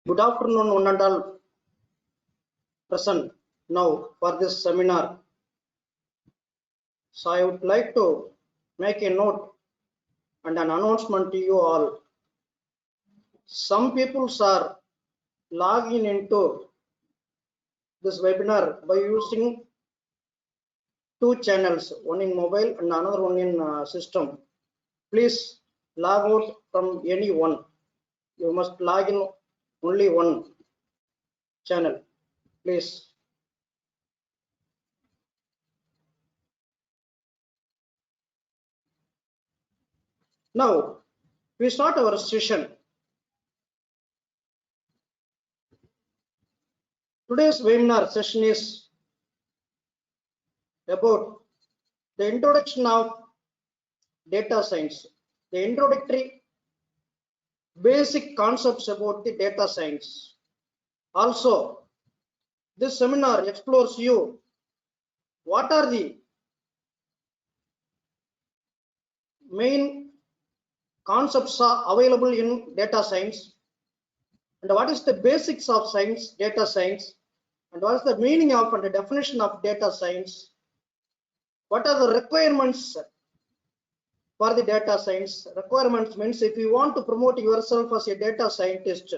Good afternoon, one and all present now for this seminar. So I would like to make a note and an announcement to you all. Some people are logging into this webinar by using two channels, one in mobile and another one in system. Please log out from any one. You must log in only one channel, please. Now we start our session. Today's webinar session is about the introduction of data science, the introductory basic concepts about the data science. Also, this seminar explores you what are the main concepts are available in data science, and what is the basics of science, data science, and what is the meaning of and the definition of data science, what are the requirements for the data science. Requirements means if you want to promote yourself as a data scientist,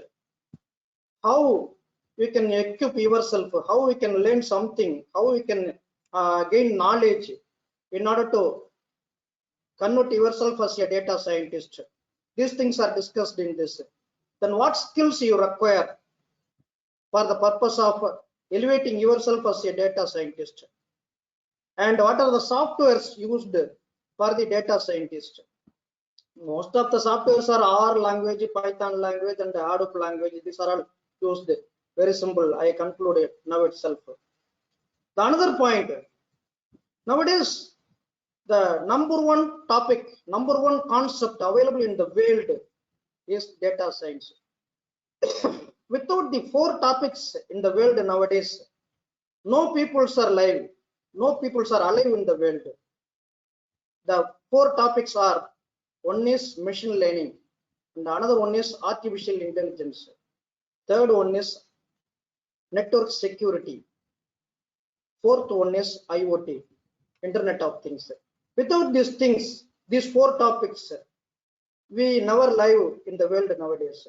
how you can equip yourself, how you can learn something, how you can gain knowledge in order to convert yourself as a data scientist. These things are discussed in this. Then what skills you require for the purpose of elevating yourself as a data scientist, and what are the softwares used for the data scientist. Most of the softwares are R language, Python language, and Hadoop language. These are all used. Very simple. I concluded now itself. The another point, nowadays the number one topic, number one concept available in the world is data science. Without the four topics in the world nowadays, no peoples are alive. No peoples are alive in the world. The four topics are: one is machine learning, and another one is artificial intelligence. Third one is network security. Fourth one is IoT, Internet of Things. Without these things, these four topics, we never live in the world nowadays.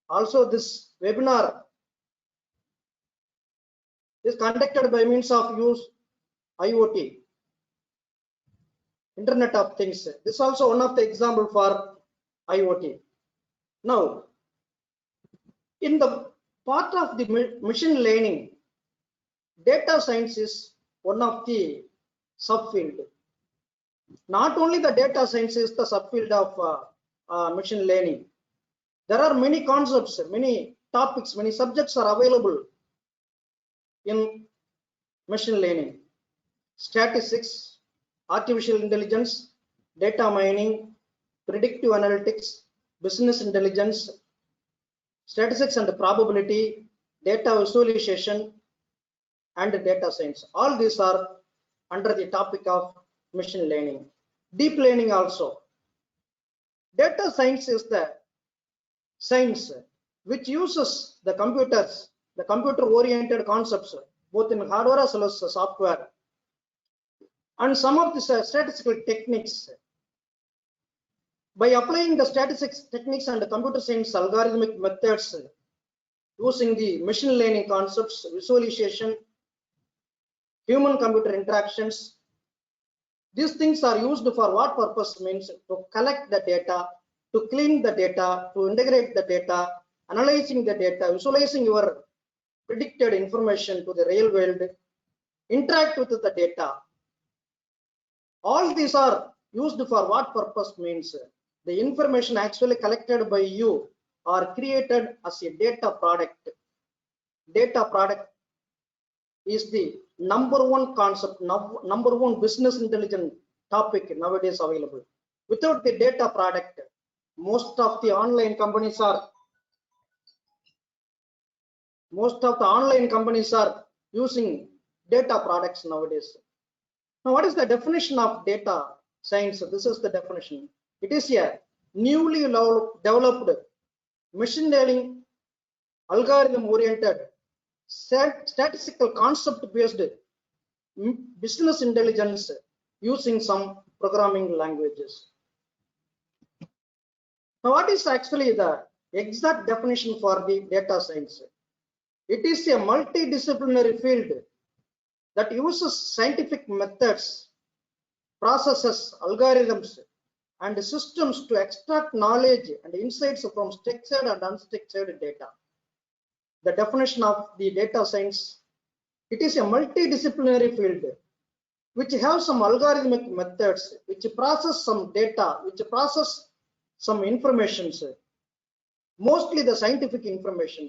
Also, this webinar is conducted by means of use IoT, Internet of Things. This is also one of the example for IoT. Now, in the part of the machine learning, data science is one of the subfield. Not only the data science is the subfield of machine learning. There are many concepts, many topics, many subjects are available in machine learning: statistics, artificial intelligence, data mining, predictive analytics, business intelligence, statistics and probability, data visualization, and data science. All these are under the topic of machine learning. Deep learning also. Data science is the science which uses the computers, the computer oriented concepts, both in hardware as well as software, and some of the statistical techniques. By applying the statistics techniques and the computer science algorithmic methods, using the machine learning concepts, visualization, human computer interactions, these things are used for what purpose? Means to collect the data, to clean the data, to integrate the data, analyzing the data, visualizing your predicted information to the real world, interact with the data. All these are used for what purpose? Means the information actually collected by you are created as a data product. Data product is the number one concept, number one business intelligence topic nowadays available. Without the data product, most of the online companies are using data products nowadays. Now, what is the definition of data science? This is the definition. It is a newly developed machine learning algorithm-oriented, statistical concept-based business intelligence using some programming languages. Now, what is actually the exact definition for the data science? It is a multidisciplinary field that uses scientific methods, processes, algorithms, and systems to extract knowledge and insights from structured and unstructured data. The definition of the data science, it is a multidisciplinary field which has some algorithmic methods, which process some data, which process some information, mostly the scientific information,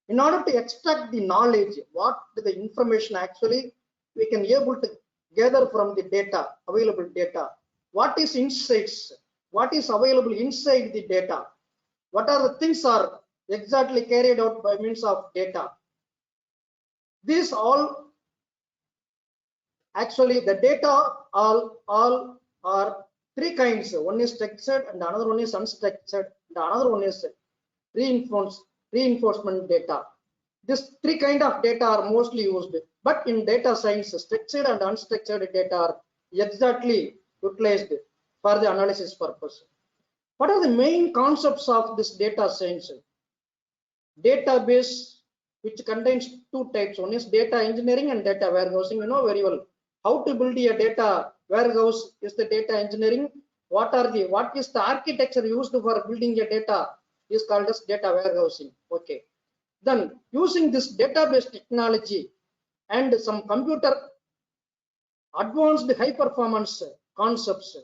in order to extract the knowledge, what the information actually we can able to gather from the data, available data. What is insights? What is available inside the data? What are the things are exactly carried out by means of data? These all actually the data all are three kinds. One is structured and another one is unstructured. The another one is reinforcement data. These three kind of data are mostly used, but in data science, structured and unstructured data are exactly utilized for the analysis purpose. What are the main concepts of this data science? Database, which contains two types. One is data engineering and data warehousing. You know very well how to build a data warehouse is the data engineering. What is the architecture used for building a data is called as data warehousing. Okay. Then using this database technology and some computer advanced high performance concepts.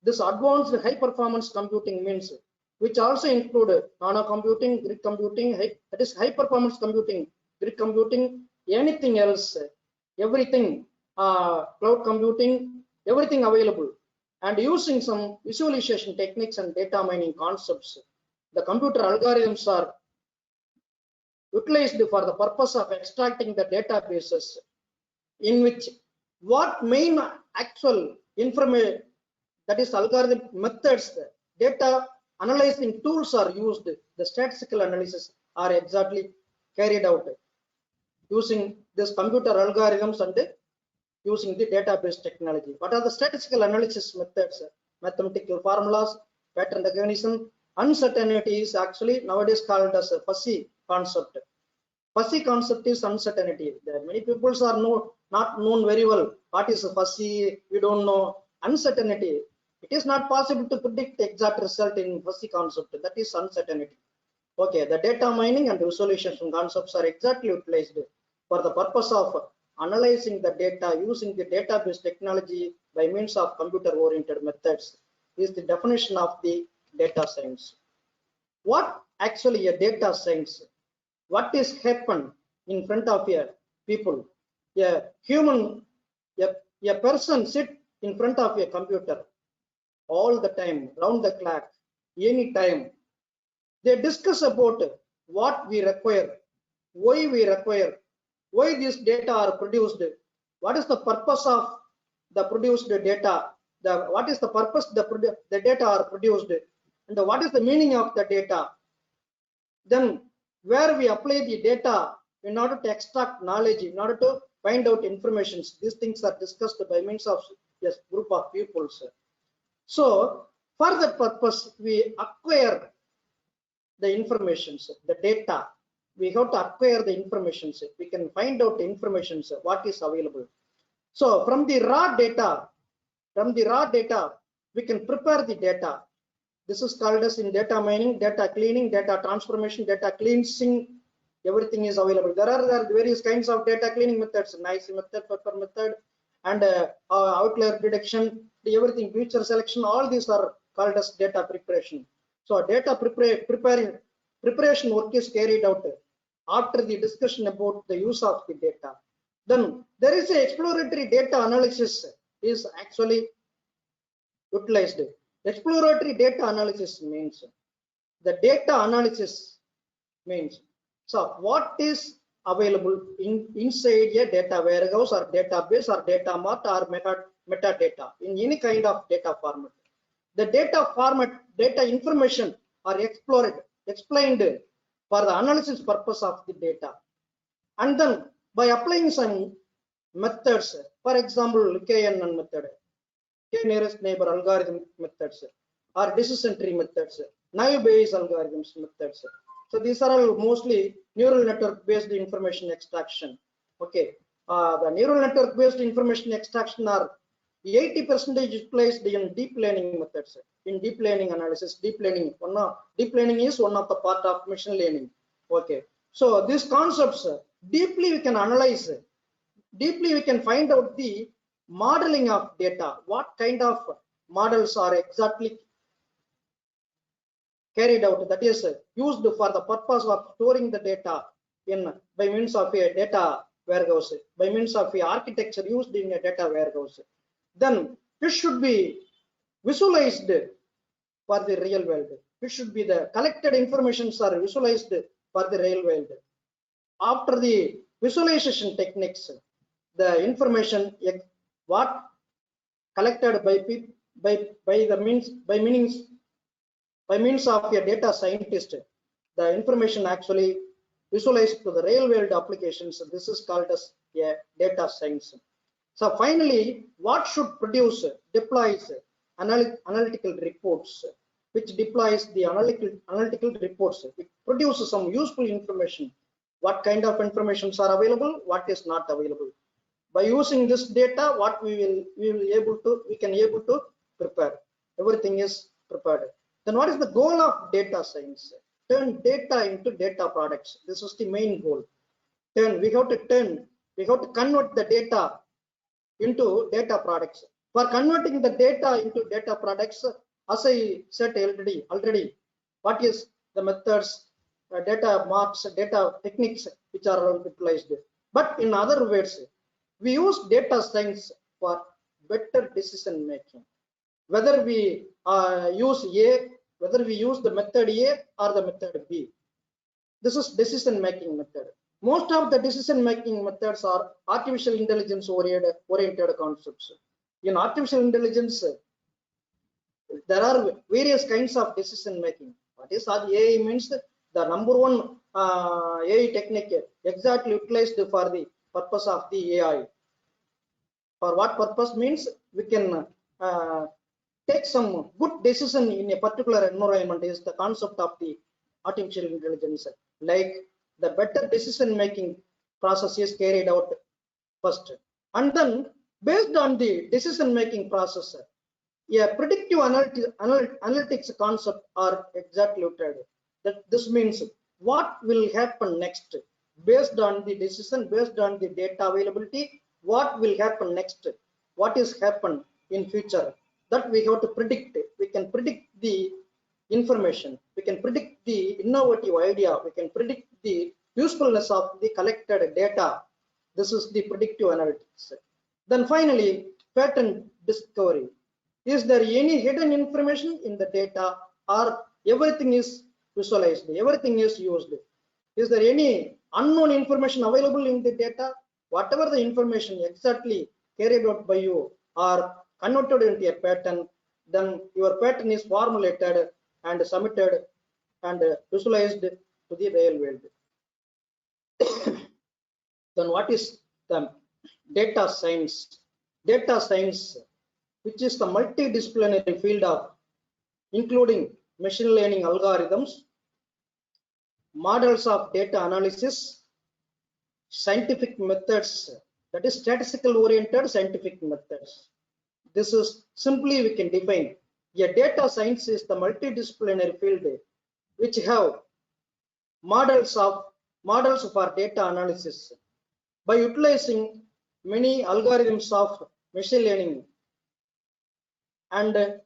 This advanced high performance computing means which also include nano computing, grid computing, that is high performance computing, grid computing, anything else, everything, cloud computing, everything available, and using some visualization techniques and data mining concepts. The computer algorithms are utilized for the purpose of extracting the databases, in which what main actual information, that is algorithm methods, data analyzing tools are used. The statistical analysis are exactly carried out using this computer algorithms and using the database technology. What are the statistical analysis methods? Mathematical formulas, pattern recognition. Uncertainty is actually nowadays called as a fuzzy concept. Fuzzy concept is uncertainty. Many people are not known very well what is fuzzy. We don't know uncertainty. It is not possible to predict the exact result in fuzzy concept. That is uncertainty. Okay, the data mining and visualization concepts are exactly utilized for the purpose of analyzing the data using the database technology by means of computer-oriented methods. Is the definition of the data science. What actually a data science? What is happen in front of a people? A human, a person sit in front of a computer all the time, round the clock, any time. They discuss about what we require, why we require, why these data are produced, what is the purpose of the produced data, what is the purpose the data are produced, and what is the meaning of the data. Then where we apply the data in order to extract knowledge, in order to find out information. These things are discussed by means of a group of people. So for that purpose, we acquire the information, the data. We have to acquire the information. We can find out the information, what is available. So from the raw data, we can prepare the data. This is called as in data mining, data cleaning, data transformation, data cleansing. Everything is available. There are various kinds of data cleaning methods, nice method, pepper method, and outlier prediction, everything, feature selection. All these are called as data preparation. So data preparation work is carried out after the discussion about the use of the data. Then there is a exploratory data analysis is actually utilized. Exploratory data analysis means the data analysis means so what is available inside a data warehouse or database or data mart or metadata in any kind of data format. The data format, data information are explained for the analysis purpose of the data. And then by applying some methods, for example, KNN method, K nearest neighbor algorithm methods, or decision tree methods, naive Bayes algorithms methods. So these are all mostly neural network based information extraction. Okay, the neural network based information extraction are 80% utilized in deep learning methods. In deep learning analysis, deep learning is one of the part of machine learning. Okay, so these concepts deeply we can analyze, deeply we can find out the modeling of data, what kind of models are exactly carried out, that is used for the purpose of storing the data in by means of a data warehouse, by means of a architecture used in a data warehouse. Then this should be visualized for the real world. It should be the collected informations are visualized for the real world. After the visualization techniques, the information what collected by means of a data scientist, the information actually visualized to the real world applications. This is called as a data science. So finally, what should produce deploys analytical reports, which deploys the analytical reports. It produces some useful information. What kind of informations are available, what is not available. By using this data, what we can able to prepare. Everything is prepared. Then what is the goal of data science? Turn data into data products. This is the main goal. We have to convert the data into data products. For converting the data into data products, as I said already, what is the methods, data marks, data techniques which are utilized. But in other words, we use data science for better decision making. Whether we use the method A or the method B. This is decision making method. Most of the decision making methods are artificial intelligence oriented concepts. In artificial intelligence, there are various kinds of decision making. What is AI means? The number one AI technique exactly utilized for the purpose of the AI. For what purpose means? We can take some good decision in a particular environment is the concept of the artificial intelligence. Like the better decision making process is carried out first, and then based on the decision making process, a predictive analytics concept are exactly utilized. That this means what will happen next based on the decision, based on the data availability, what will happen next, what is happen in future, that we have to predict. We can predict the information, we can predict the innovative idea, we can predict the usefulness of the collected data. This is the predictive analytics. Then finally, pattern discovery. Is there any hidden information in the data, or everything is visualized, everything is used? Is there any unknown information available in the data? Whatever the information exactly carried out by you are converted into a pattern, then your pattern is formulated and submitted and visualized to the real world. Then what is the data science? Data science, which is the multidisciplinary field of including machine learning algorithms, models of data analysis, scientific methods, that is statistical oriented scientific methods. This is simply we can define a data science is the multidisciplinary field which have models for data analysis by utilizing many algorithms of machine learning, and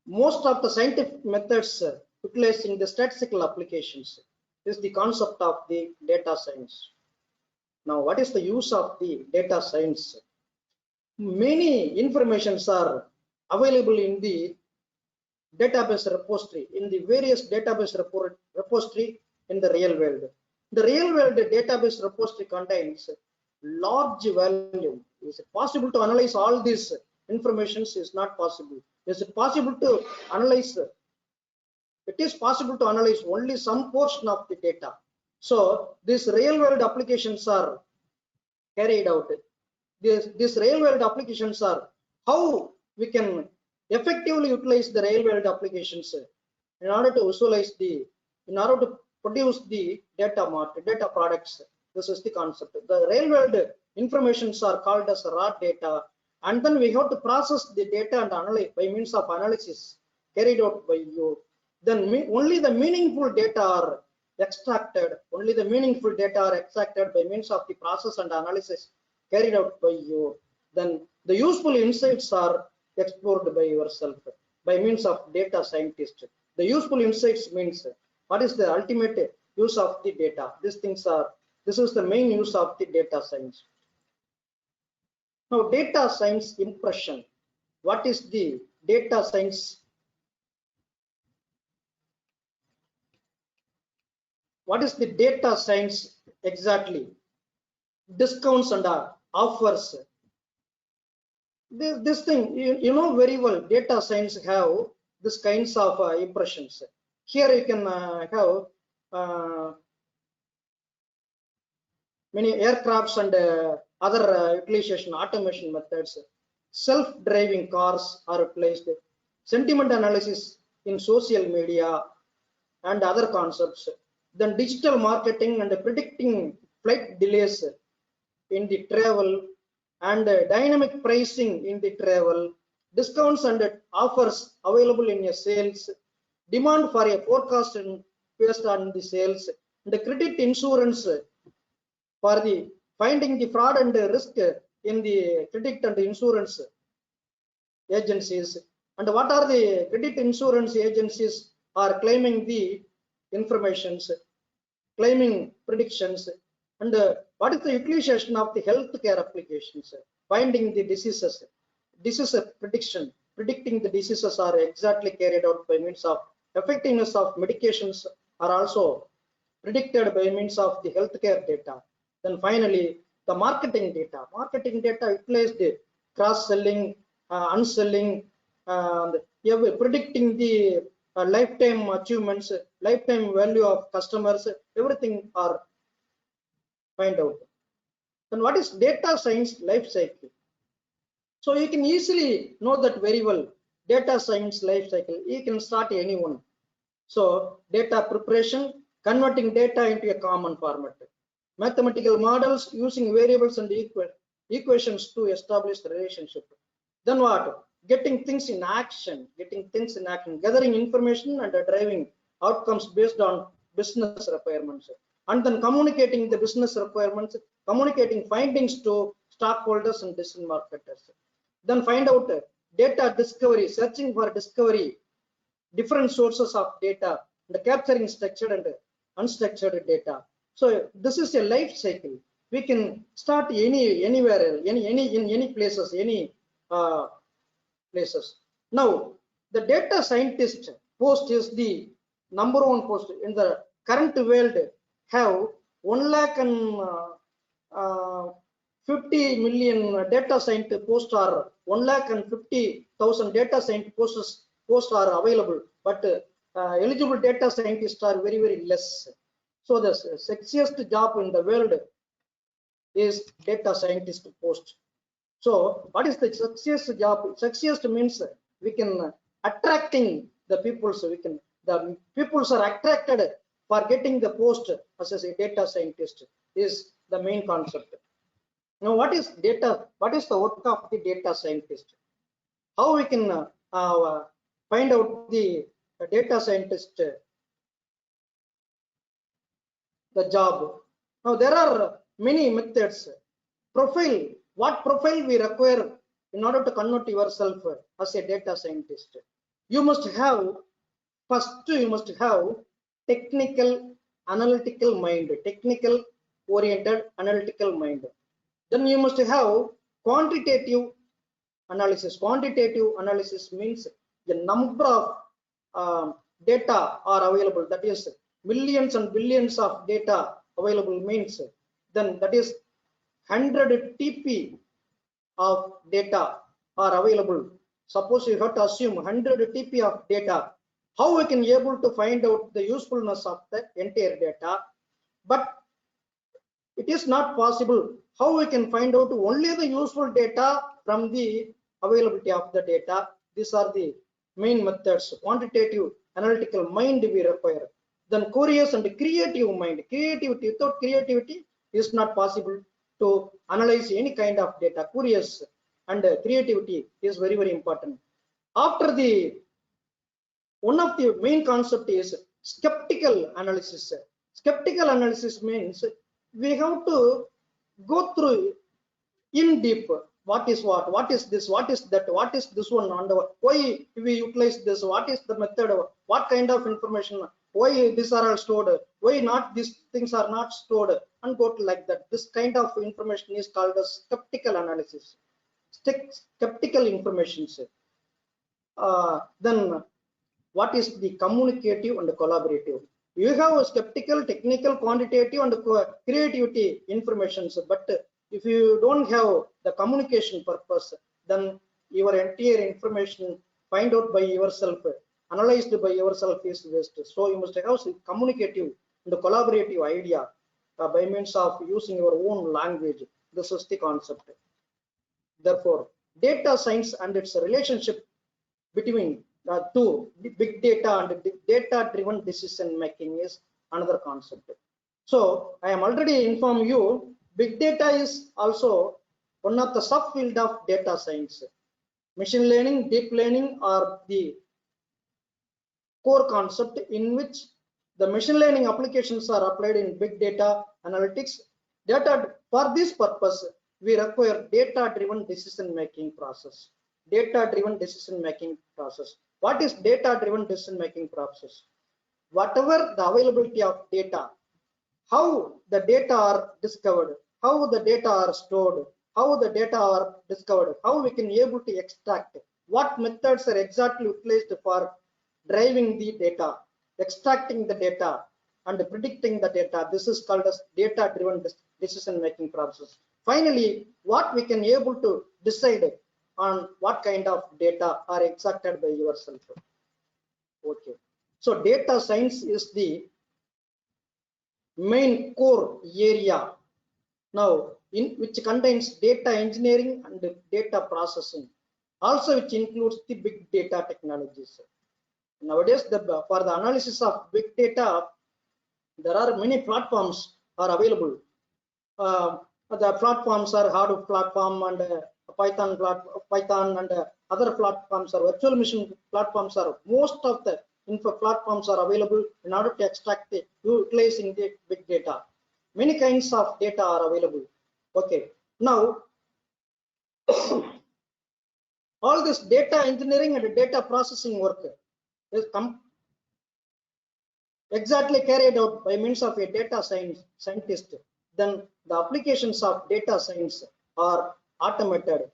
most of the scientific methods utilizing the statistical applications. This is the concept of the data science. Now, what is the use of the data science? Many informations are available in the database repository, in the various database repository in the real world. The real world database repository contains large volume. Is it possible to analyze all these informations? Is not possible. Is it possible to analyze it is possible to analyze only some portion of the data. So these real world applications are carried out. These real world applications are how we can effectively utilize the real world applications in order to visualize in order to produce the data products. This is the concept. The real world informations are called as raw data, and then we have to process the data and analyze by means of analysis carried out by you. Then only the meaningful data are extracted. Only the meaningful data are extracted by means of the process and analysis carried out by you. Then the useful insights are explored by yourself by means of data scientist. The useful insights means what is the ultimate use of the data. This is the main use of the data science. Now, data science impression. What is the data science? What is the data science exactly? Discounts and offers. This thing, you know very well, data science have this kinds of impressions. Here you can have many aircrafts and other utilization automation methods. Self-driving cars are replaced. Sentiment analysis in social media and other concepts. Then digital marketing and predicting flight delays in the travel, and dynamic pricing in the travel, discounts and offers available in your sales, demand for a forecast based on the sales, and the credit insurance for the finding the fraud and the risk in the credit and insurance agencies. And what are the credit insurance agencies are claiming the informations, claiming predictions, and what is the utilization of the healthcare applications, finding the diseases, disease prediction, predicting the diseases are exactly carried out by means of effectiveness of medications are also predicted by means of the healthcare data. Then finally, the marketing data. Marketing data utilized cross-selling, unselling, predicting the lifetime achievements, lifetime value of customers, everything are find out. Then what is data science life cycle? So you can easily know that very well. Data science life cycle, you can start anyone. So data preparation, converting data into a common format. Mathematical models using variables and equations to establish the relationship. Then what? Getting things in action, gathering information and driving outcomes based on business requirements. And then communicating the business requirements, communicating findings to stockholders and decision marketers. Then find out data discovery, searching for discovery, different sources of data, and capturing structured and unstructured data. So this is a life cycle. We can start anywhere, in any places, places. Now, the data scientist post is the #1 post in the current world. Have 1,50 million data scientist posts are 1,50,000 data scientist posts are available, but eligible data scientists are very less. So the sexiest job in the world is data scientist post. So what is the sexiest job? Sexiest means we can attracting the people, so the people are attracted for getting the post as a data scientist is the main concept. Now, what is data? What is the work of the data scientist? How we can find out the data scientist the job? Now, there are many methods. Profile. What profile we require in order to convert yourself as a data scientist? You must have technical analytical mind, technical oriented analytical mind. Then you must have quantitative analysis. Quantitative analysis means the number of data are available, that is millions and billions of data available, means then that is 100 TP of data are available. Suppose you have to assume 100 TP of data how we can able to find out the usefulness of the entire data, but it is not possible how we can find out only the useful data from the availability of the data. These are the main methods. Quantitative analytical mind we require, then curious and creative mind. Creativity, without creativity is not possible to analyze any kind of data. Curious and creativity is very, very important. After the one of the main concept is skeptical analysis. Skeptical analysis means we have to go through in deep. What is this, what is that, what is this one, and why we utilize this, what is the method, what kind of information, why these are all stored, why not these things are not stored, and go to like that. This kind of information is called as skeptical analysis, skeptical information. Then what is the communicative and collaborative? You have a skeptical, technical, quantitative, and creativity information, but if you don't have the communication purpose, then your entire information find out by yourself, analyzed by yourself is waste. So you must have some communicative and collaborative idea by means of using your own language. This is the concept. Therefore, data science and its relationship between two, big data and data driven decision making is another concept. So I am already informed you, big data is also one of the subfield of data science. Machine learning, deep learning are the core concept in which the machine learning applications are applied in big data analytics. Data, for this purpose, we require data driven decision making process. Data driven decision making process. What is data driven decision making process? Whatever the availability of data, how the data are discovered, how the data are stored, how the data are discovered, how we can able to extract, what methods are exactly utilized for driving the data, extracting the data, and predicting the data. This is called as data driven decision making process. Finally, what we can able to decide on what kind of data are extracted by yourself. Okay, so data science is the main core area now, in which contains data engineering and data processing, also which includes the big data technologies. Nowadays, for the analysis of big data, there are many platforms are available. The platforms are Hadoop platform and Python and other platforms are virtual machine platforms. Are most of the info platforms are available in order to extract the utilizing the big data. Many kinds of data are available. Okay, now all this data engineering and data processing work is exactly carried out by means of a data scientist. Then the applications of data science are automated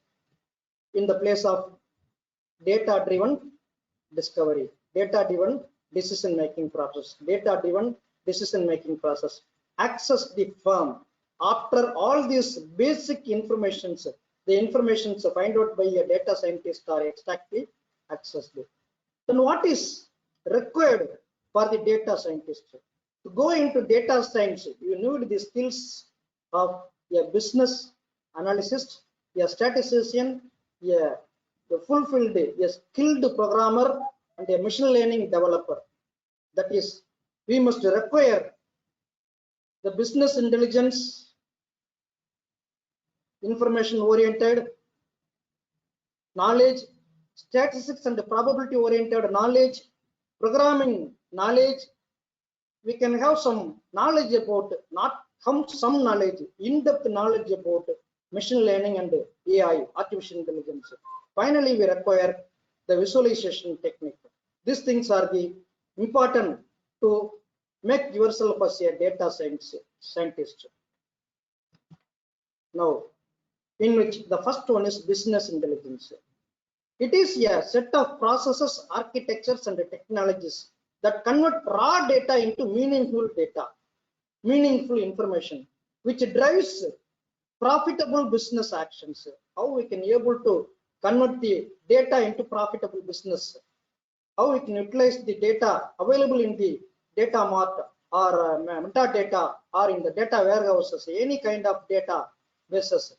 in the place of data driven discovery, data driven decision making process, data driven decision making process. Access the firm after all these basic informations, the informations find out by a data scientist are extracted, accessed. Then what is required for the data scientist? To go into data science, you need the skills of a business analyst, a statistician, a fulfilled, a skilled programmer, and a machine learning developer. That is, we must require the business intelligence, information oriented knowledge, statistics and probability oriented knowledge, programming knowledge. We can have some knowledge about, not some knowledge, in-depth knowledge about machine learning and AI, artificial intelligence. Finally, we require the visualization technique. These things are the important to make yourself as a data scientist. Now, in which the first one is business intelligence. It is a set of processes, architectures, and technologies that convert raw data into meaningful data, meaningful information, which drives profitable business actions. How we can able to convert the data into profitable business how we can utilize the data available in the data mart or metadata or in the data warehouses, any kind of data bases.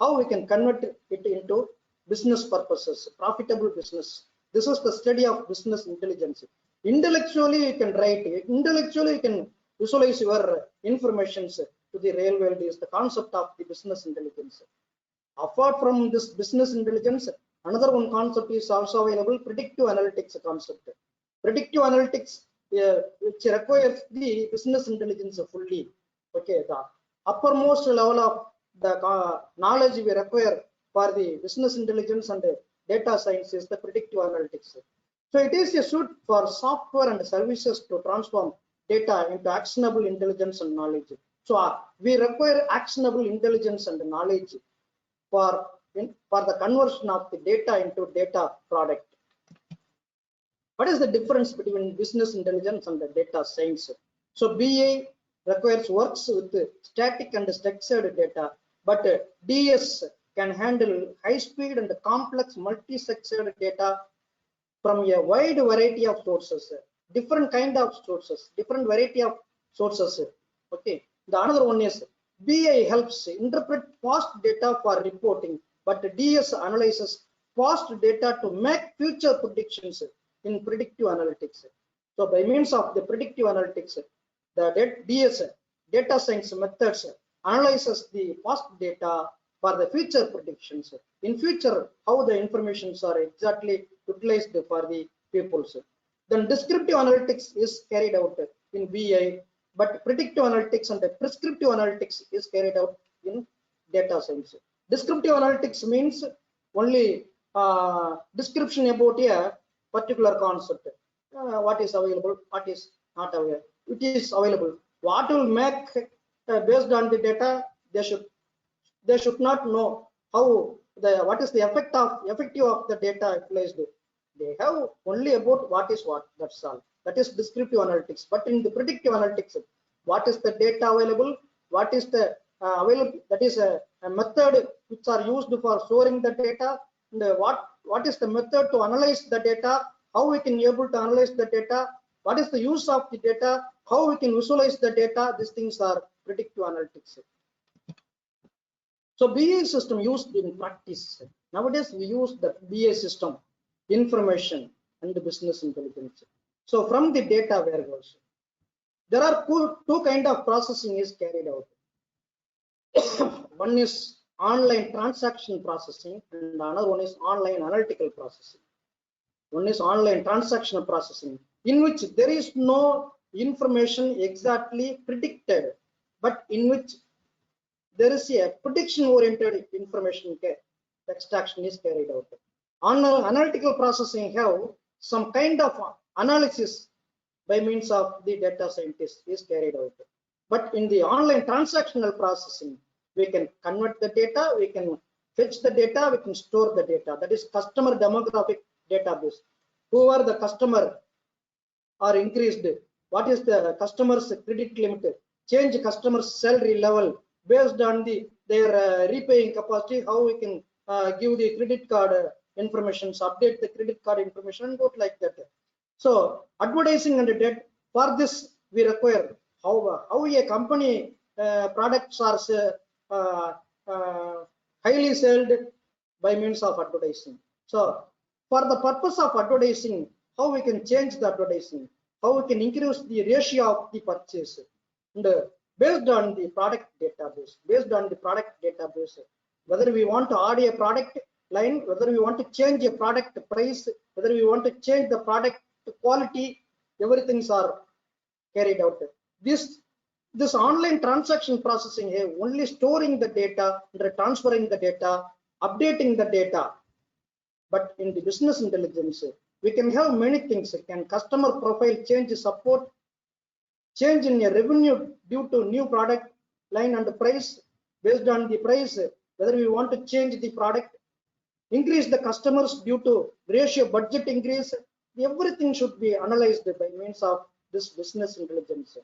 How we can convert it into business purposes, profitable business. This is the study of business intelligence. Intellectually you can write, intellectually you can visualize your informations to the real world is the concept of the business intelligence. Apart from this business intelligence, another one concept is also available, predictive analytics concept. Predictive analytics which requires the business intelligence fully. Okay, the uppermost level of the knowledge we require for the business intelligence and data science is the predictive analytics. So it is a suite for software and services to transform data into actionable intelligence and knowledge. So we require actionable intelligence and knowledge for the conversion of the data into data product. What is the difference between business intelligence and the data science? So BA requires works with static and structured data, but DS can handle high speed and complex multi-structured data from a wide variety of sources, different kind of sources, different variety of sources. Okay, the another one is BI helps interpret past data for reporting, but DS analyzes past data to make future predictions in predictive analytics. So by means of the predictive analytics, the DS data science methods analyzes the past data for the future predictions. In future, how the informations are exactly utilized for the pupils. Then descriptive analytics is carried out in BI, but predictive analytics and the prescriptive analytics is carried out in data science. Descriptive analytics means only description about a particular concept. What is available, what is not available. It is available. What will make based on the data, they should not know how what is the effective of the data utilized. They have only about what is what, that's all. That is descriptive analytics. But in the predictive analytics, what is the data available, what is the available, that is a method which are used for storing the data, and what is the method to analyze the data, how we can be able to analyze the data, what is the use of the data, how we can visualize the data. These things are predictive analytics. So BA system used in practice. Nowadays we use the BA system, information and the business intelligence. So from the data warehouse, there are two kind of processing is carried out. One is online transaction processing and another one is online analytical processing. One is online transactional processing, in which there is no information exactly predicted, but in which there is a prediction oriented information extraction is carried out. On analytical processing have some kind of analysis by means of the data scientist is carried out. But in the online transactional processing, we can convert the data, we can fetch the data, we can store the data. That is customer demographic database. Whoever the customer are increased, what is the customer's credit limit, change customer's salary level based on their repaying capacity, how we can give the credit card information, update the credit card information, and like that. So advertising and debt, for this we require how a company products are highly sold by means of advertising. So for the purpose of advertising, how we can change the advertising, how we can increase the ratio of the purchase, and based on the product database, whether we want to add a product line, whether we want to change a product price, whether we want to change the product quality, everything's are carried out. This online transaction processing here only storing the data, transferring the data, updating the data. But in the business intelligence, we can have many things. Can customer profile change, support, change in a revenue due to new product line and price, based on the price, whether we want to change the product, increase the customers due to ratio budget increase. Everything should be analyzed by means of this business intelligence.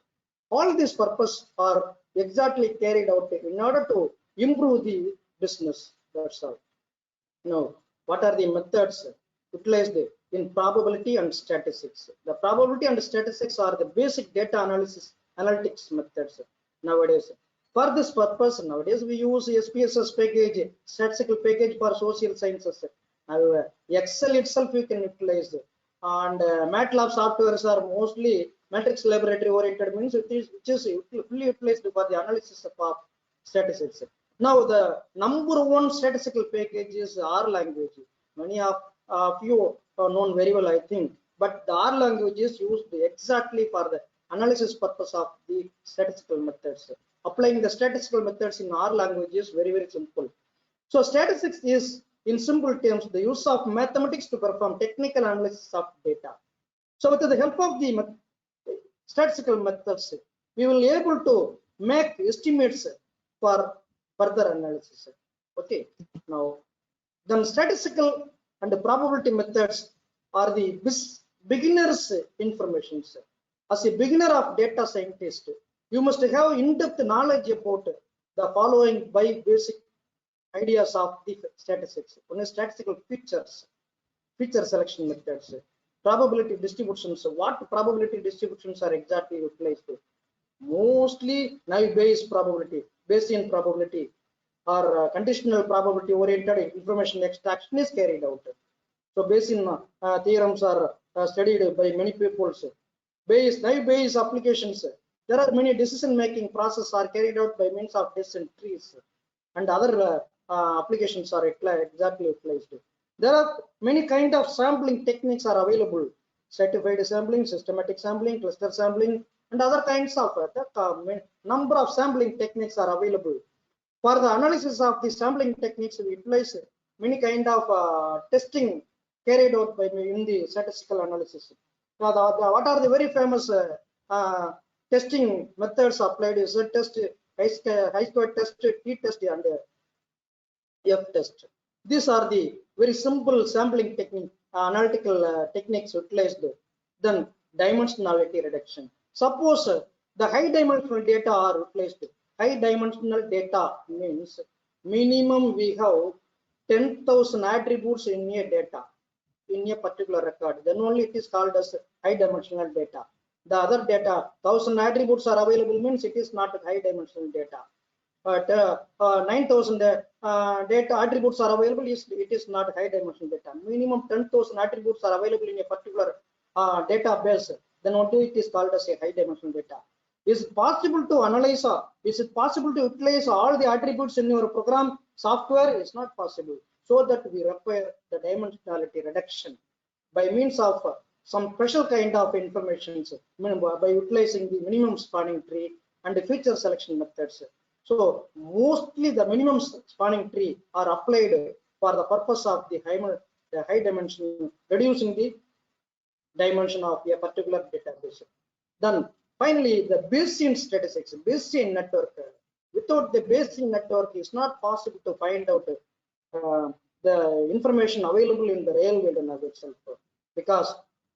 All these purposes are exactly carried out in order to improve the business. That's all. Now, what are the methods utilized in probability and statistics. The probability and statistics are the basic data analytics methods nowadays. For this purpose, nowadays we use SPSS package, statistical package for social sciences. Now, Excel itself we can utilize, and MATLAB softwares are mostly matrix laboratory oriented, means which is fully utilized for the analysis of statistics. Now, the number one statistical package is R language. Many of you are known very well, I think, but the R language is used exactly for the analysis purpose of the statistical methods. Applying the statistical methods in R language is very, very simple. So statistics is, in simple terms, the use of mathematics to perform technical analysis of data. So with the help of the statistical methods, we will be able to make estimates for further analysis. Okay, now then statistical and the probability methods are the beginner's information. As a beginner of data scientist, you must have in-depth knowledge about the following by basic ideas of the statistics. One is statistical features, feature selection methods, probability distributions. What probability distributions are exactly utilized? Mostly naive-Bayes probability, Bayesian probability, or conditional probability oriented information extraction is carried out. So Bayesian theorems are studied by many people. Naive-Bayes applications, there are many decision-making processes are carried out by means of decision trees, and other applications are exactly utilized. There are many kind of sampling techniques are available: stratified sampling, systematic sampling, cluster sampling, and other kinds of number of sampling techniques are available. For the analysis of the sampling techniques, we utilize many kind of testing carried out by in the statistical analysis. Now, what are the very famous testing methods applied? Is Z test, chi-square test, t-test, and f-test. These are the very simple sampling technique, analytical techniques utilized. Then dimensionality reduction. Suppose the high dimensional data are utilized. High dimensional data means minimum we have 10,000 attributes in a data, in a particular record. Then only it is called as high dimensional data. The other data, 1,000 attributes are available, means it is not high dimensional data. But 9,000 data attributes are available, it is not high dimensional data. Minimum 10,000 attributes are available in a particular database, then only it is called as a high dimensional data. Is it possible to analyze, is it possible to utilize all the attributes in your program software? It's not possible. So that we require the dimensionality reduction by means of some special kind of information, by utilizing the minimum spanning tree and the feature selection methods. So mostly the minimum spanning tree are applied for the purpose of the high dimension, reducing the dimension of a particular database. Then finally, the Bayesian statistics, Bayesian network. Without the Bayesian network, it's not possible to find out the information available in the real world itself. Because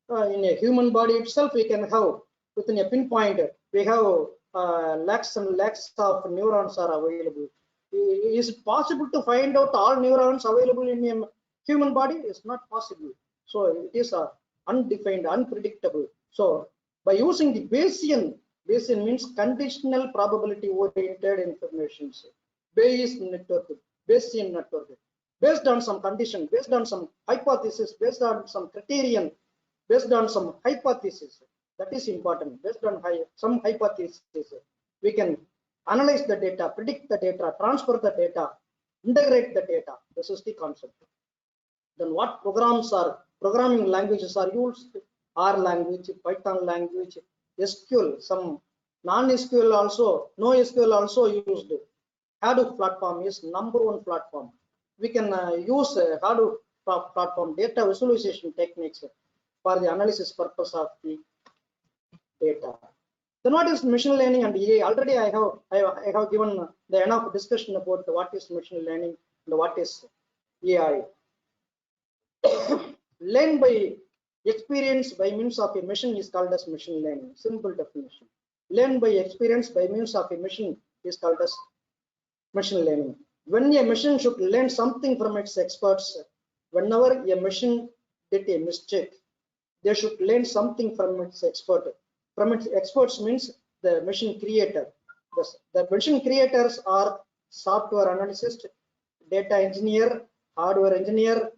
in a human body itself, we can have within a pinpoint, we have lakhs and lakhs of neurons are available. Is it possible to find out all neurons available in a human body? It's not possible. So it is undefined, unpredictable. So by using the Bayesian means conditional probability oriented information. Bayesian network, Bayesian network, based on some condition, based on some hypothesis, based on some criterion, based on some hypothesis. That is important. Based on some hypothesis, we can analyze the data, predict the data, transfer the data, integrate the data. This is the concept. Then what programming languages are used? R language, Python language, SQL, some non-SQL also, NoSQL also used. Hadoop platform is #1 platform. We can use Hadoop platform data visualization techniques for the analysis purpose of the data. Then what is machine learning and AI? Already I have given the enough discussion about what is machine learning and what is AI. Learn by experience by means of a machine is called as machine learning. Simple definition. Learn by experience by means of a machine is called as machine learning. When a machine should learn something from its experts, whenever a machine did a mistake, they should learn something from its expert. From its experts means the machine creator. The machine creators are software analyst, data engineer, hardware engineer,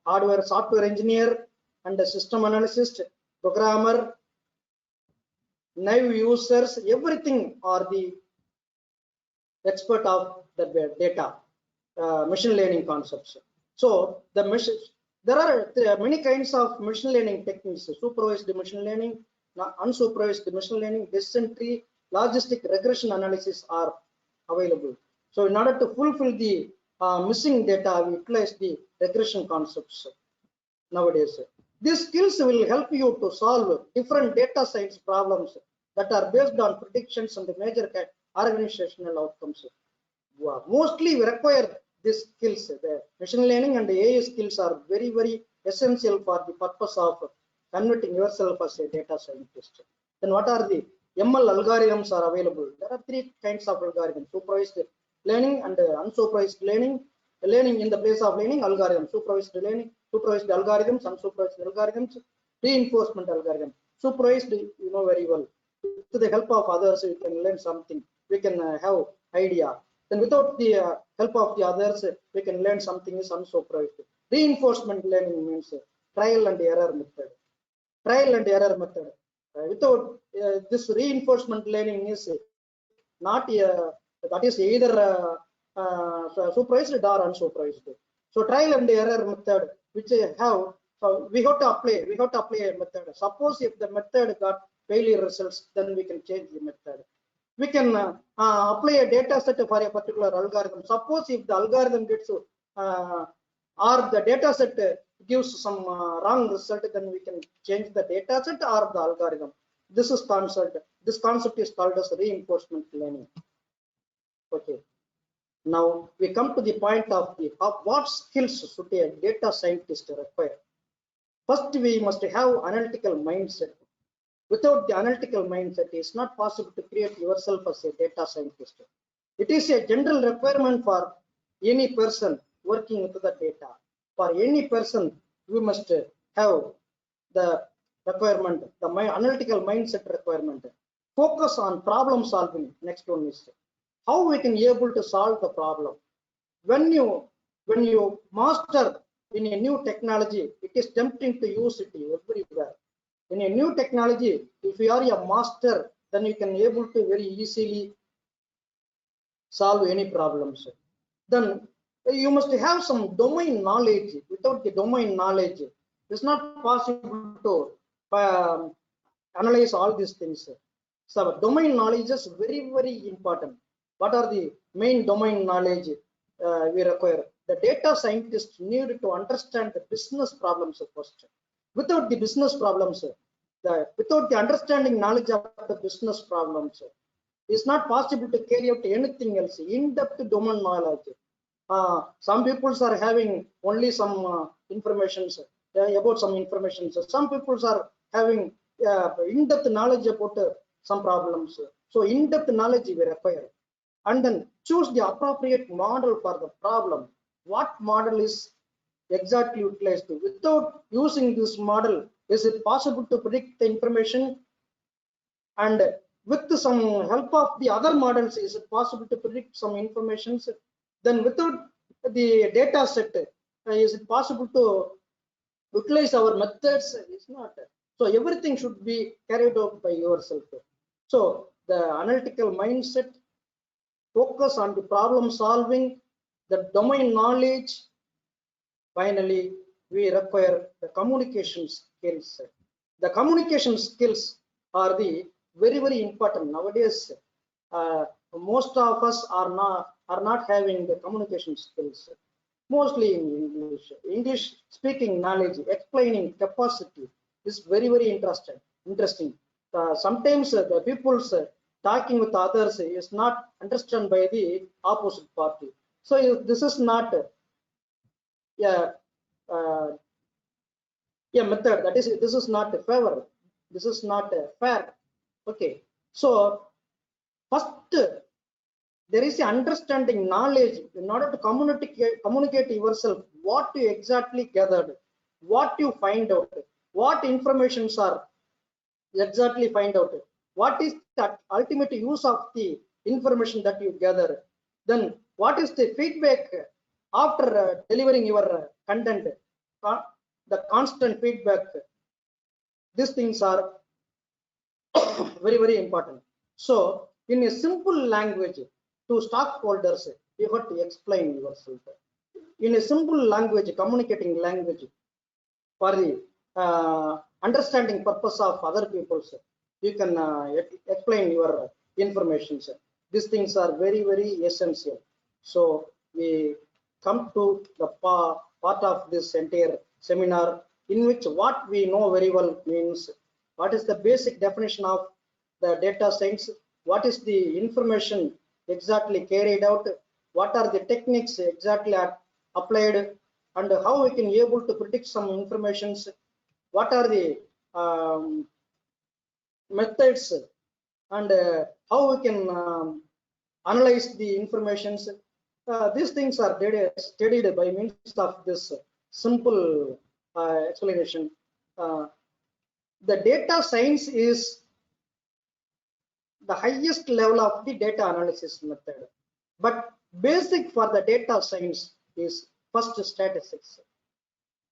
hardware software engineer, and the system analyst, programmer, naive users. Everything are the expert of the data, machine learning concepts. So the machine, there are many kinds of machine learning techniques: supervised machine learning, unsupervised machine learning, decision tree, logistic regression analysis are available. So in order to fulfill the missing data, we utilize the regression concepts nowadays. These skills will help you to solve different data science problems that are based on predictions and major organizational outcomes. Mostly we require these skills. The machine learning and the AI skills are very, very essential for the purpose of converting yourself as a data scientist. Then what are the ML algorithms are available? There are three kinds of algorithms: supervised learning and unsupervised learning. Learning in the place of learning, algorithm. Supervised learning, supervised algorithms, unsupervised algorithms, reinforcement algorithm. Supervised, you know very well. With the help of others, we can learn something. We can have idea. Then without the help of the others, we can learn something is unsupervised. Reinforcement learning means trial and error method. Trial and error method. Without this reinforcement learning is not that is either supervised or unsupervised. So trial and error method, which have, so we have to apply a method. Suppose if the method got failure results, then we can change the method. We can apply a data set for a particular algorithm. Suppose if the algorithm gets or the data set gives some wrong result, then we can change the data set or the algorithm. This is concept. This concept is called as reinforcement learning. Okay. Now we come to the point of what skills should a data scientist require. First, we must have analytical mindset. Without the analytical mindset, it's not possible to create yourself as a data scientist. It is a general requirement for any person working with the data. For any person, we must have the requirement, the analytical mindset requirement. Focus on problem solving. Next one is how we can be able to solve the problem. When you master in a new technology, it is tempting to use it everywhere. In a new technology, if you are a master, then you can able to very easily solve any problems. Then you must have some domain knowledge. Without the domain knowledge, it's not possible to analyze all these things. So domain knowledge is very, very important. What are the main domain knowledge we require? The data scientists need to understand the business problems first. Without the business problems, without the understanding knowledge of the business problems, it's not possible to carry out anything else. In-depth domain knowledge. Some people are having only some information about some information. Some people are having in-depth knowledge about some problems. So in-depth knowledge we require. And then choose the appropriate model for the problem. What model is exactly utilized? Without using this model, is it possible to predict the information? And with some help of the other models, is it possible to predict some information? Then without the data set, is it possible to utilize our methods? It's not. So everything should be carried out by yourself. So the analytical mindset, focus on the problem solving, the domain knowledge. Finally, we require the communication skills. The communication skills are the very, very important nowadays. Most of us are not having the communication skills. Mostly in English. English speaking knowledge, explaining capacity is very, very interesting. Sometimes the people's talking with others is not understood by the opposite party. So this is not method. That is, this is not a favor. This is not fair. Okay. So first, there is an understanding knowledge in order to communicate yourself what you exactly gathered. what you find out, what informations are exactly find out, what is the ultimate use of the information that you gather, then what is the feedback after delivering your content, the constant feedback. These things are very important. So in a simple language to stockholders, you have to explain yourself in a simple language, communicating language for the understanding purpose of other people. You can explain your information. These things are very essential. So we come to the part of this entire seminar, in which what we know very well means what is the basic definition of the data science, what is the information exactly carried out, what are the techniques exactly applied, and how we can able to predict some informations, what are the methods, and how we can analyze the informations. These things are studied by means of this simple explanation. The data science is the highest level of the data analysis method, but basic for the data science is first statistics,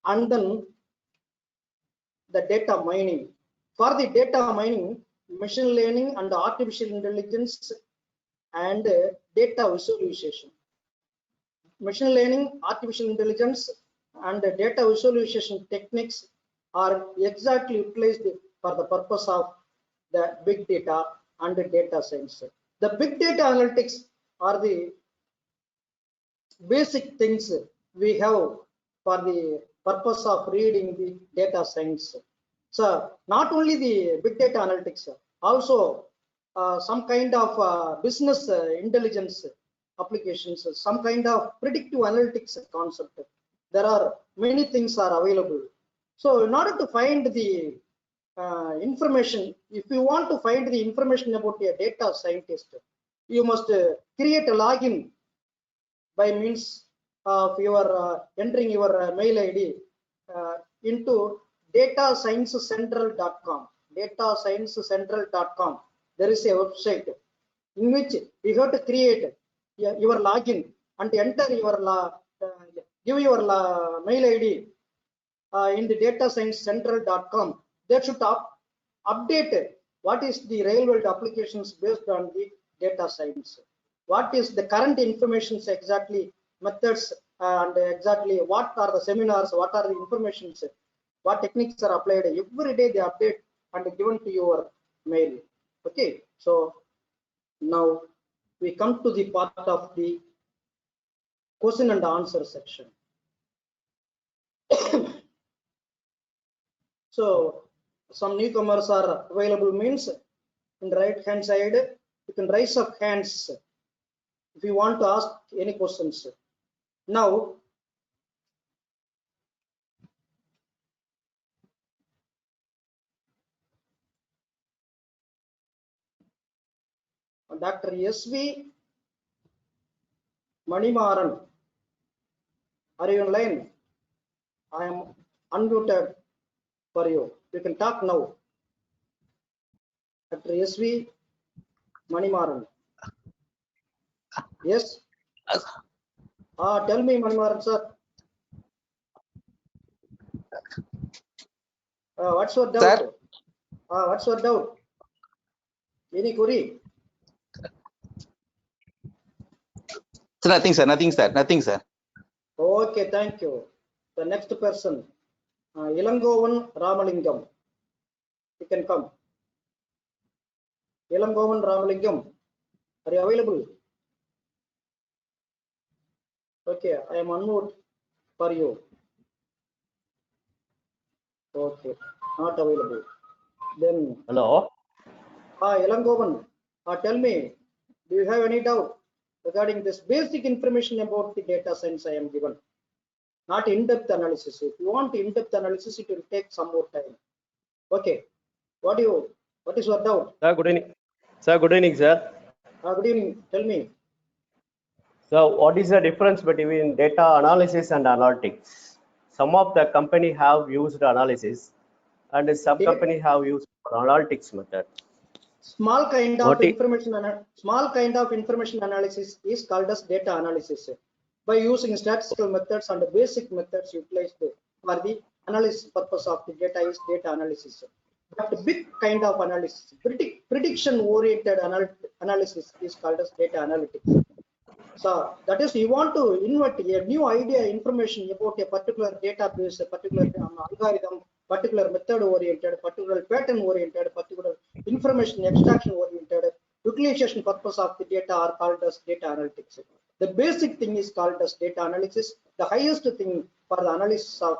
and then the data mining. For the data mining, machine learning and artificial intelligence and data visualization. Machine learning, artificial intelligence and data visualization techniques are exactly utilized for the purpose of the big data and the data science. The big data analytics are the basic things we have for the purpose of reading the data science. So not only the big data analytics, also some kind of business intelligence applications, some kind of predictive analytics concept. There are many things are available. So in order to find the information, if you want to find the information about a data scientist, you must create a login by means of your entering your mail ID into datasciencecentral.com. datasciencecentral.com. There is a website in which you have to create your login and enter your give your mail ID in the datasciencecentral.com. They should update what is the real world applications based on the data science. What is the current information exactly, methods, and exactly what are the seminars, what are the informations, what techniques are applied. Every day they update and given to your mail. Okay, so now we come to the part of the question and answer section. So some newcomers are available means in the right hand side you can raise up hands if you want to ask any questions. Now Dr. SV Manimaran, are you online? I am unmuted for you. You can talk now. Dr. SV Manimaran. Yes. Tell me, Manimaran sir. What's your doubt? Sir? What's your doubt? Any query? So nothing, sir. Nothing, sir. Nothing, sir. Okay, thank you. The next person, Ilangovan Ramalingam. You can come. Ilangovan Ramalingam, are you available? Okay, I am unmute for you. Okay, not available. Then. Hello. Ilangovan, tell me, do you have any doubt regarding this basic information about the data science I am given? Not in-depth analysis. If you want in-depth analysis, it will take some more time. Okay. What is your doubt? Sir, good evening. Sir, good evening, sir. Good evening. Tell me. So, what is the difference between data analysis and analytics? some of the company have used analysis and some Data- company have used analytics method. Small kind of What is- information analysis is called as data analysis. By using statistical methods and basic methods utilized for the analysis purpose of the data is data analysis. But big kind of analysis, prediction oriented analysis is called as data analytics. So that is, you want to invert a new idea, information about a particular database, a particular algorithm, particular method oriented, particular pattern oriented, particular information extraction oriented, utilization purpose of the data are called as data analytics. The basic thing is called as data analysis. The highest thing for the analysis of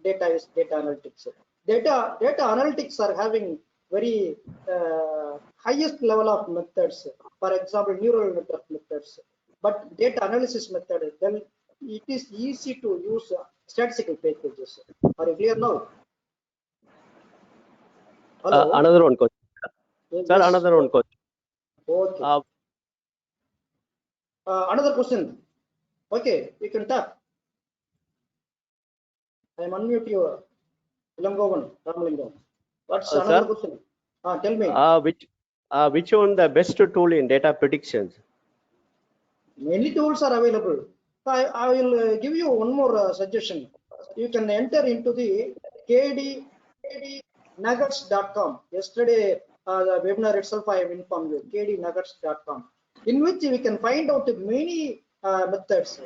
data is data analytics. Data analytics are having very highest level of methods. For example, neural network methods. But data analysis method, then it is easy to use statistical packages. Are you clear now? Hello? Another one question. Yes. Sir, another one question. Okay. Another question. Okay, you can talk. I am unmute you, Langovan, Ramalingam. What's another Sir? question? Tell me. Which one the best tool in data predictions? Many tools are available. I will give you one more suggestion. You can enter into the kdnuggets.com. Yesterday, the webinar itself, I have informed you, kdnuggets.com, in which we can find out many methods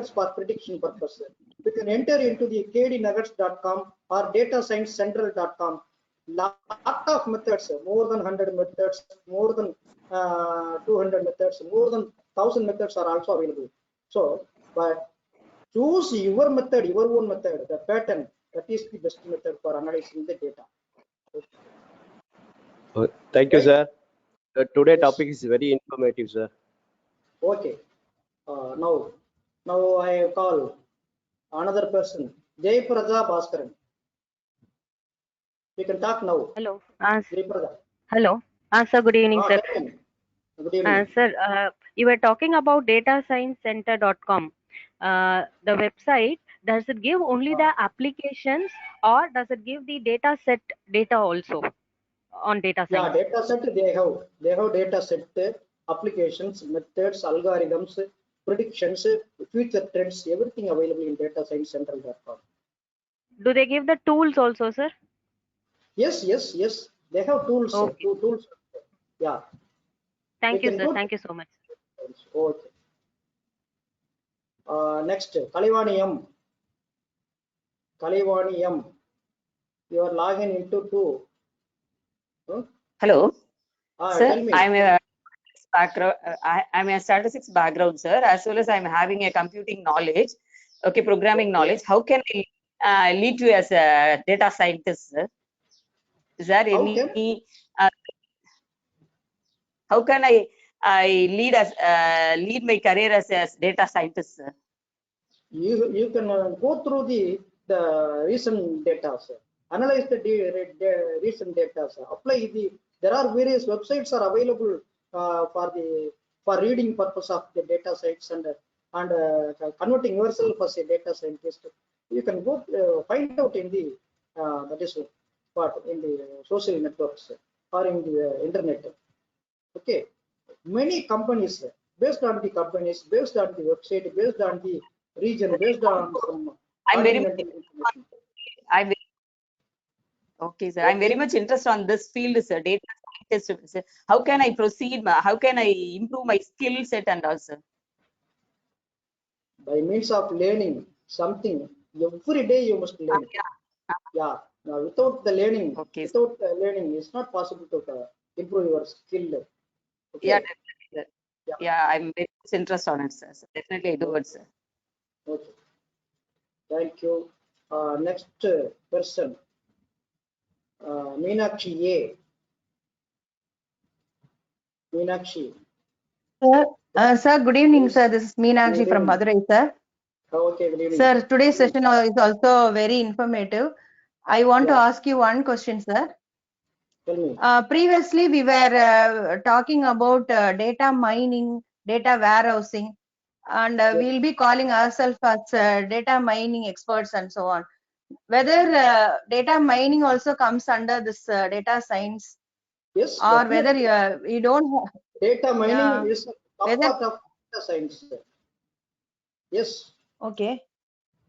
for prediction purpose. You can enter into the kdnuggets.com or datasciencecentral.com. Lot of methods, more than 100 methods, more than 200 methods, more than 1000 methods are also available. So, but choose your method, your own method, the pattern. That is the best method for analyzing the data. Thank you, Right? sir. Today Yes. topic is very informative, sir. Okay. Now I call another person, Jayaprada Bhaskaran. You can talk now. Hello. Jayaprada. Hello. Sir, good evening, sir. Good evening. Sir, you were talking about datasciencecenter.com. The website, does it give only the applications or does it give the data set data also on data Yeah, science? data set they have data set, applications, methods, algorithms, predictions, future trends, everything available in datasciencecentral.com. Do they give the tools also, sir? Yes. They have tools. Okay. Two tools. Yeah. Thank you, can sir. go Thank you so much. Okay. Next, Kalivani M. You are logging into two. Huh? Hello, sir. Tell me. I'm a background. I'm a statistics background, sir. As well as I'm having a computing knowledge. Okay, programming knowledge. How can I lead to as a data scientist, sir? Is there any? How can I lead lead my career as a data scientist, sir? You can go through the recent data, sir. Analyze the recent data, sir. Apply there are various websites are available for reading purpose of the data sets and converting yourself as a data scientist. You can go find out in the that is what in the social networks or in the internet. Okay, many companies, based on the companies, based on the website, based on the region, based on some continental information. Okay, sir. I'm very much interested on this field, sir. Data scientist, sir. How can I proceed? How can I improve my skill set and also? By means of learning something, every day you must learn. Yeah. Now, without the learning, Okay. It's not possible to improve your skill. Okay. Yeah, definitely, sir. Yeah, I'm very much interested on it, sir. So definitely I do it, sir. Okay. Thank you. Next person, Meenakshi A. Meenakshi. Sir, good evening, sir. This is Meenakshi from Madurai, sir. Okay, good evening. Sir, today's session is also very informative. I want to ask you one question, sir. Tell me. Previously, we were talking about data mining, data warehousing. and we'll be calling ourselves as data mining experts and so on. Whether data mining also comes under this data science, Yes, or whether definitely. you don't Data mining is a whether part of data science. Yes, okay.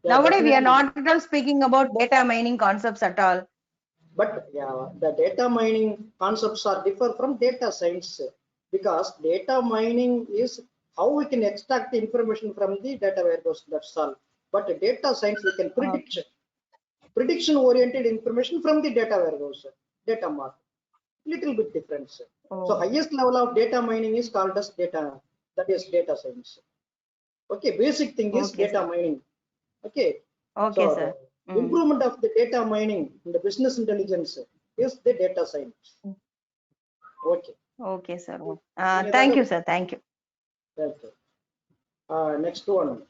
yeah, Nowadays we are definitely. not at all speaking about data mining concepts at all. But yeah, the data mining concepts are differ from data science, because data mining is how we can extract the information from the data warehouse. That's all. But data science, we can prediction oriented information from the data warehouse, data mart. Little bit difference. So Oh, highest level of data mining is called as data. That is data science. Okay, basic thing is okay, data sir. mining. Okay, Okay, so sir. the improvement of the data mining in the business intelligence is the data science. Okay, Okay, sir. any Thank other? you, sir. Thank you. Okay. Next one.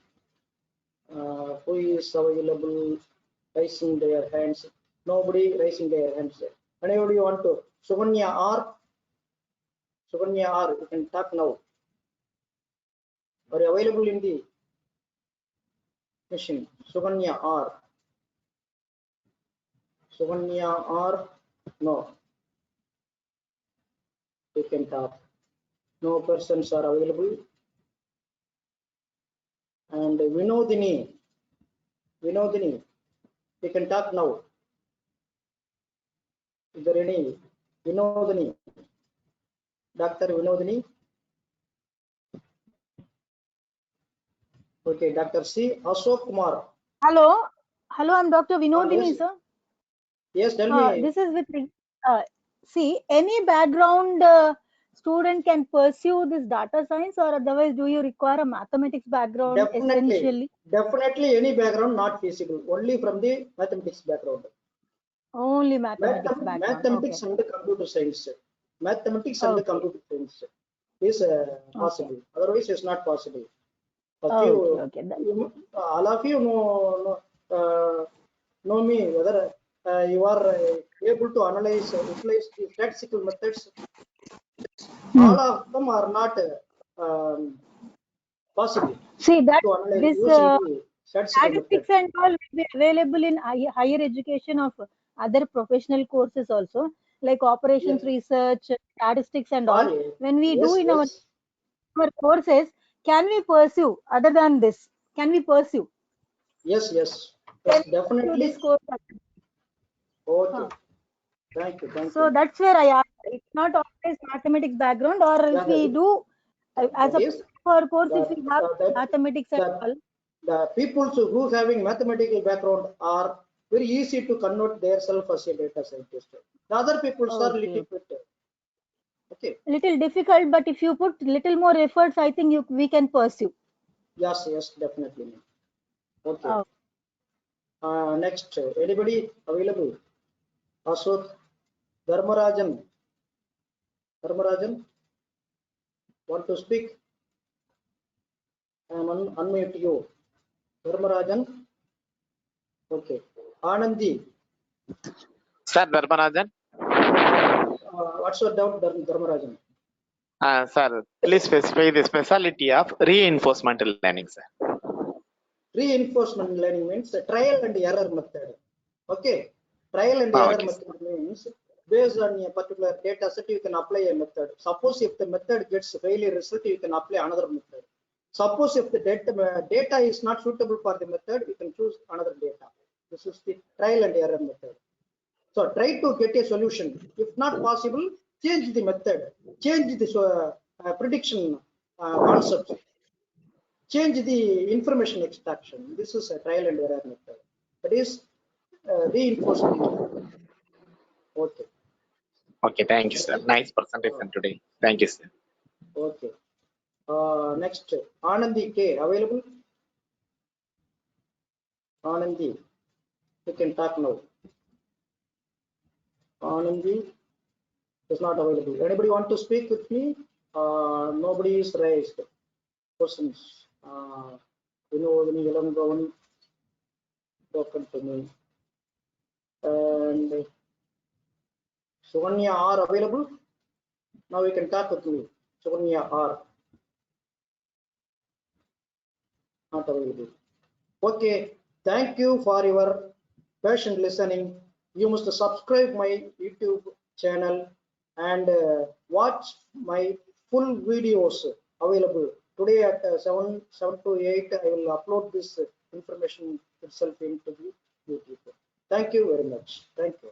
Who is available? Raising their hands. Nobody raising their hands. Anybody want to? Suganya R. Suganya R. You can talk now. Are you available in the machine? Suganya R. Suganya R. No. You can talk. No persons are available. And Vinodini, you can talk now. Is there any Vinodini? Dr. Vinodini? Okay, Dr. C. Ashok Kumar. Hello, I'm Dr. Yes, Vinodini, sir. yes, tell me. This is with see, any background student can pursue this data science, or otherwise, do you require a mathematics background essentially? Definitely any background not feasible. Only from the mathematics background. Only mathematics background. Mathematics Okay. and computer science. Mathematics and Okay. computer science is possible. Otherwise, it's not possible. Okay. All of you know me whether you are able to utilize the statistical methods. All of them are not possible See that to analyze this using the statistical method. statistics and all will be available in higher education of other professional courses also, like operations Yes, research, statistics and all. When we do yes, in yes, our courses, can we pursue other than this? Can we pursue? yes, yes, Can yes, we pursue this definitely. course? Okay, Huh. thank you, thank So you. that's where I asked. It's not always mathematics background, or Yeah, if we do as that a is for course, if the we have mathematics and the all. the people who having mathematical background are very easy to convert themselves as a data scientist. The other people are Okay, little okay. bit okay. Little difficult, but if you put little more efforts, I think we can pursue. Yes, yes, definitely. Okay. Oh, Next, anybody available? Ashok, Dharmarajan. Dharmarajan, want to speak? I am unmute you. Dharmarajan. Okay. Anandi, Sir Dharmarajan. what's your doubt, Dharmarajan? Sir, please specify the specialty of reinforcement learning, sir. Reinforcement learning means a trial and error method. Okay. Trial and error Okay, method means based on a particular data set, you can apply a method. Suppose if the method gets failure result, you can apply another method. Suppose if the data is not suitable for the method, you can choose another data. This is the trial and error method. So try to get a solution. If not possible, change the method, change the prediction concepts, change the information extraction. This is a trial and error method. That is reinforcement method. Okay. Okay, thank you, sir. Nice presentation today. Thank you, sir. Okay. Next, Anandi K. Available? Anandi, you can talk now. Anandi is not available. Anybody want to speak with me? Nobody is raised. Questions. Vinodini Yalangavan spoken to me. And Suganya R available? Now you can talk with me. Suganya R. not available. Okay, thank you for your patient listening. You must subscribe my YouTube channel and watch my full videos available. Today at 7 to 8, I will upload this information itself into the YouTube. Thank you very much. Thank you.